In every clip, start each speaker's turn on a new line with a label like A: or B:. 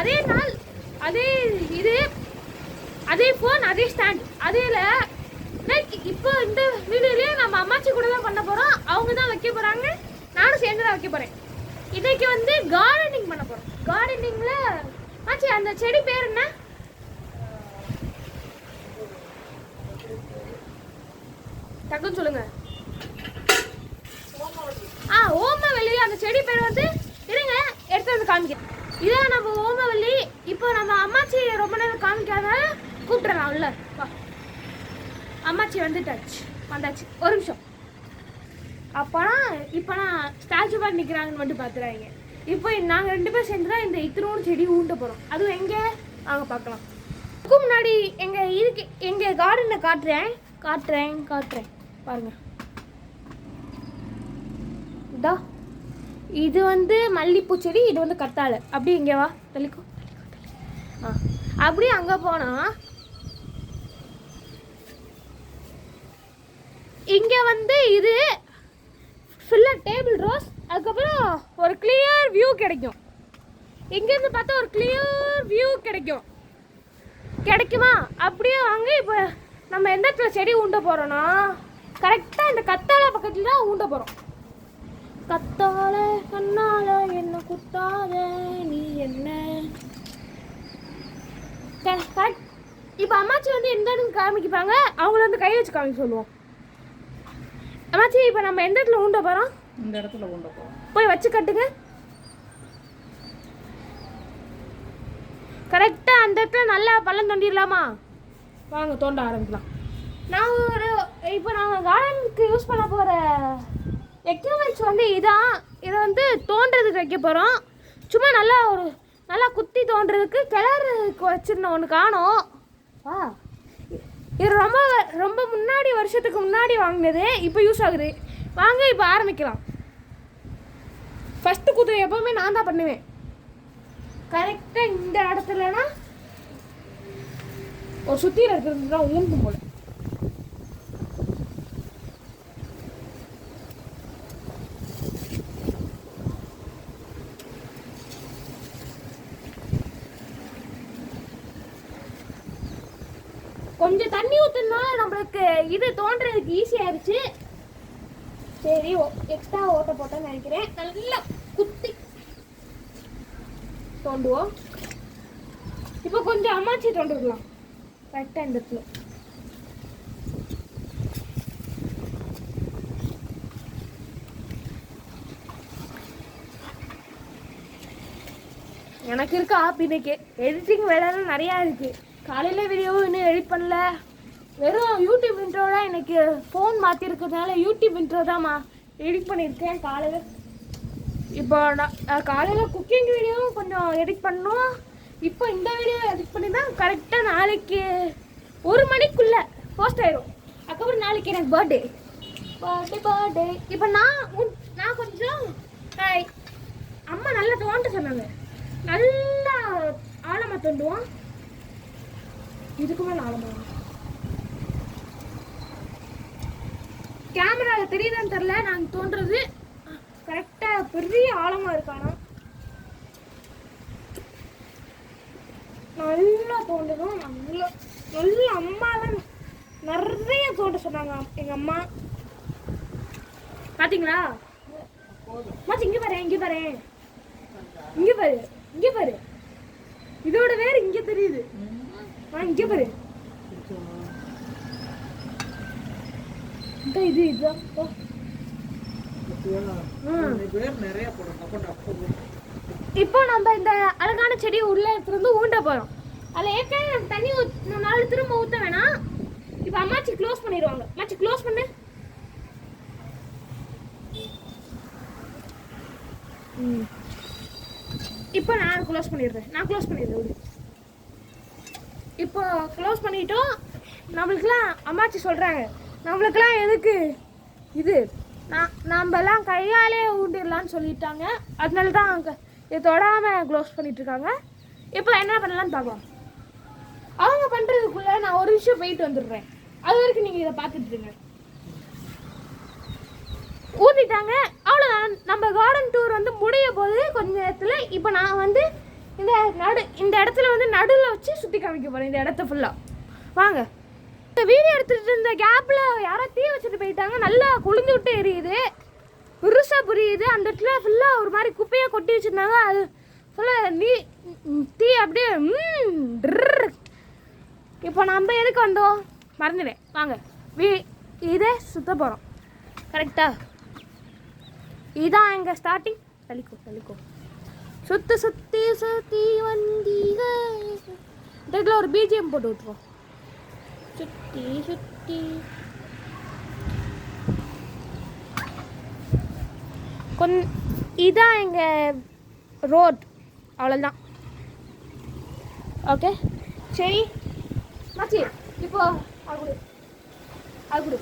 A: அதே நாள் அதே இது அதே ஃபோன் அதே ஸ்டாண்ட் அதேல இப்போ இந்த வீடியோலயே நம்ம அம்மாச்சி கூட தான் பண்ண போறோம். அவங்க தான் வைக்க போறாங்க, நானும் சேர்ந்து தான் வைக்க போறேன். இன்னைக்கு வந்து கார்டனிங் பண்ண போறோம். கார்டனிங்ல ஆச்சி அந்த செடி பேர் என்ன? டக்குன்னு சொல்லுங்க. ஓமவல்லி. அந்த செடி பேர் வந்து இருங்க எடுத்து வந்து காமிக்கிறேன். இதான் நம்ம ஓமவல்லி. இப்போ நம்ம அம்மாச்சி ரொம்ப நேரம் காமிக்காதனால கூப்பிட்டுறலாம் உள்ள. அம்மாச்சி வந்தாச்சு. ஒரு நிமிஷம். அப்போனா இப்போ நான் ஸ்டாச்சு பார்த்து நிற்கிறாங்கன்னு மட்டும் பார்த்துறாங்க. இப்போ நாங்கள் 2 பேரும் சேர்ந்து தான் இந்த இத்தனோடு செடி ஊண்ட போகிறோம். அதுவும் எங்கே நாங்கள் பார்க்கலாம். அதுக்கு முன்னாடி எங்கள் கார்டனை காட்டுறேன் பாருங்கள். இதா இது வந்து மல்லிப்பூ செடி, இது வந்து கத்தாழை. அப்படி இங்கே வா தள்ளிக்கோ. அப்படியே அங்கே போனால் இங்கே வந்து இது ஃபுல்லாக டேபிள் ரோஸ். அதுக்கப்புறம் ஒரு கிளியர் வியூ கிடைக்கும். இங்கேருந்து பார்த்தா ஒரு கிளியர் வியூ கிடைக்குமா? அப்படியே வாங்க. இப்போ நம்ம எந்த இடத்துல செடி ஊண்ட போகிறோன்னா கரெக்டாக இந்த கத்தாழை பக்கத்தில் தான் ஊண்ட போகிறோம். கத்தாழை கண்ணால என்ன குத்தாத நீ என்ன கரெக்ட். இப்போ அம்மாச்சி வந்து எந்த இடத்துக்கு காமிப்பாங்க, அவங்கள வந்து கை வச்சு காமிக்க சொல்லுவோம். அம்மாச்சி இப்போ நம்ம எந்த இடத்துல ஊண்ட போகிறோம்?
B: இந்த இடத்துல ஊண்ட போகிறோம்.
A: போய் வச்சு கட்டுங்க. கரெக்டாக அந்த இடத்துல நல்லா பள்ளம் தோண்டிடலாமா? வாங்க தோண்ட ஆரம்பிக்கலாம். இப்போ நாங்கள் கார்டனுக்கு யூஸ் பண்ண போகிற எக்யூப்மெண்ட்ஸ் வந்து இதை வந்து தோண்டுறதுக்கு வைக்க போகிறோம். சும்மா நல்லா குத்தி தோண்டுறதுக்கு கிளறுக்கு வச்சுருந்தோம் ஒன்று காணோம். இது ரொம்ப வருஷத்துக்கு முன்னாடி வாங்கினது, இப்போ யூஸ் ஆகுது. வாங்க இப்போ ஆரம்பிக்கலாம். ஃபஸ்ட்டு குத்து எப்போவுமே நான் தான் பண்ணுவேன். கரெக்டாக இந்த இடத்துலனா ஒரு சுற்றியில் இருக்கிறது தான் ஊண்டும் போல. கொஞ்சம் தண்ணி ஊற்றுனால நம்மளுக்கு இது தோன்றதுக்கு ஈஸியாகிடுச்சு. சரி, எக்ஸ்ட்ரா ஓட்ட போட்டேன்னு நினைக்கிறேன். நல்லா குத்தி தோண்டுவோம். இப்போ கொஞ்சம் அம்மாச்சி தோண்டுக்கலாம் கரெக்டாக இந்த இடத்துல. எனக்கு இருக்க இன்னைக்கு எடிட்டிங் வேலைலாம் நிறையா இருக்குது. காலையில் வீடியோவும் இன்னும் எடிட் பண்ணல. வெறும் யூடியூப் இன்ட்ரோட எனக்கு ஃபோன் மாற்றிருக்கிறதுனால யூடியூப் இன்ட்ரோ தான் எடிட் பண்ணியிருக்கேன் காலையில். இப்போ நான் காலையில் குக்கிங் வீடியோவும் கொஞ்சம் எடிட் பண்ணோம். இப்போ இந்த வீடியோ எடிட் பண்ணி தான் கரெக்டாக நாளைக்கு 1 மணிக்குள்ளே போஸ்ட் ஆயிடும். அதுக்கப்புறம் நாளைக்கு எனக்கு பர்த்டே. இப்போ நான் கொஞ்சம் அம்மா நல்லா தோண்ட சொன்னாங்க. நல்லா ஆழமாக தோண்டுவோம். இதுக்கு மேலே ஆழமாக கேமராவில் தெரியுதான்னு தெரில. நாங்கள் தோன்றது கரெக்டாக பெரிய ஆழமாக இருக்கானா. நல்லா தோண்டணும். நல்லா அம்மாலாம் நிறைய தோண்ட சொன்னாங்க எங்கள் அம்மா. பார்த்தீங்களா? மாச்சி இங்கே பாரு. இதோட வேறு இங்கே தெரியுது. இங்கே பாரு. இதுதான் இப்போ நம்ம இந்த அழகான செடியை உள்ள எடுத்துட்டு ஊண்ட போறோம். அதில் ஏற்கனவே தண்ணி நாலு திரும்ப ஊற்ற வேணாம். இப்போ அம்மாச்சி க்ளோஸ் பண்ணிடுவாங்க. அம்மாச்சி க்ளோஸ் பண்ணு. இப்போ நான் க்ளோஸ் பண்ணிடுறேன். இப்போ க்ளோஸ் பண்ணிட்டோம். நம்மளுக்குலாம் அம்மாச்சி சொல்கிறாங்க, நம்மளுக்கெல்லாம் எதுக்கு இது, நம்மலாம் கையாலே ஊண்டிடலான்னு சொல்லிட்டாங்க. அதனால தான் இதை தொடாமல் க்ளோஸ் பண்ணிட்டுருக்காங்க. இப்போ என்ன பண்ணலான்னு பார்க்கலாம். அவங்க பண்ணுறதுக்குள்ளே நான் ஒரு விஷயம் போயிட்டு வந்துடுறேன். அது வரைக்கும் நீங்கள் இதை பார்த்துட்ருங்க. ஊற்றிட்டாங்க, அவ்வளோதான். நம்ம கார்டன் டூர் வந்து முடிய போது கொஞ்ச நேரத்தில். இப்போ நான் வந்து இந்த இடத்துல வந்து நடுவில் வச்சு சுற்றி காமிக்க போகிறேன் இந்த இடத்த ஃபுல்லாக. வாங்க. இந்த வீடியோ எடுத்துகிட்டு இருந்த கேப்பில் யாரோ தீ வச்சுட்டு போயிட்டாங்க. நல்லா கொழுந்து விட்டு எரியுது, பெருசாக புரியுது. அந்த இடத்துல ஃபுல்லாக ஒரு மாதிரி குப்பையாக கொட்டி வச்சுருந்தாங்க. அது ஃபுல்லாக தீ அப்படியே இப்போ நம்ம எதுக்கு வந்தோம் மறந்துடுறேன். வாங்க இதே சுத்த போகிறோம். கரெக்டாக இதான் எங்கள் ஸ்டார்டிங். தள்ளிக்கோ சுற்றி சுற்றி சுற்றி வந்தீங்க. இந்த இடத்துல ஒரு பிஜிஎம் போட்டு விட்டுருவோம். சுற்றி சுற்றி இதான் எங்கள் ரோட். அவ்வளோதான். ஓகே சரி மச்சி, இப்போ அது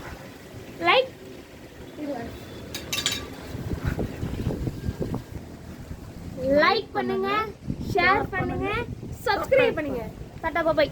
A: லைக் லைக் பண்ணுங்க, ஷேர் பண்ணுங்க, சப்ஸ்கிரைப் பண்ணுங்க. டாடா பாய்.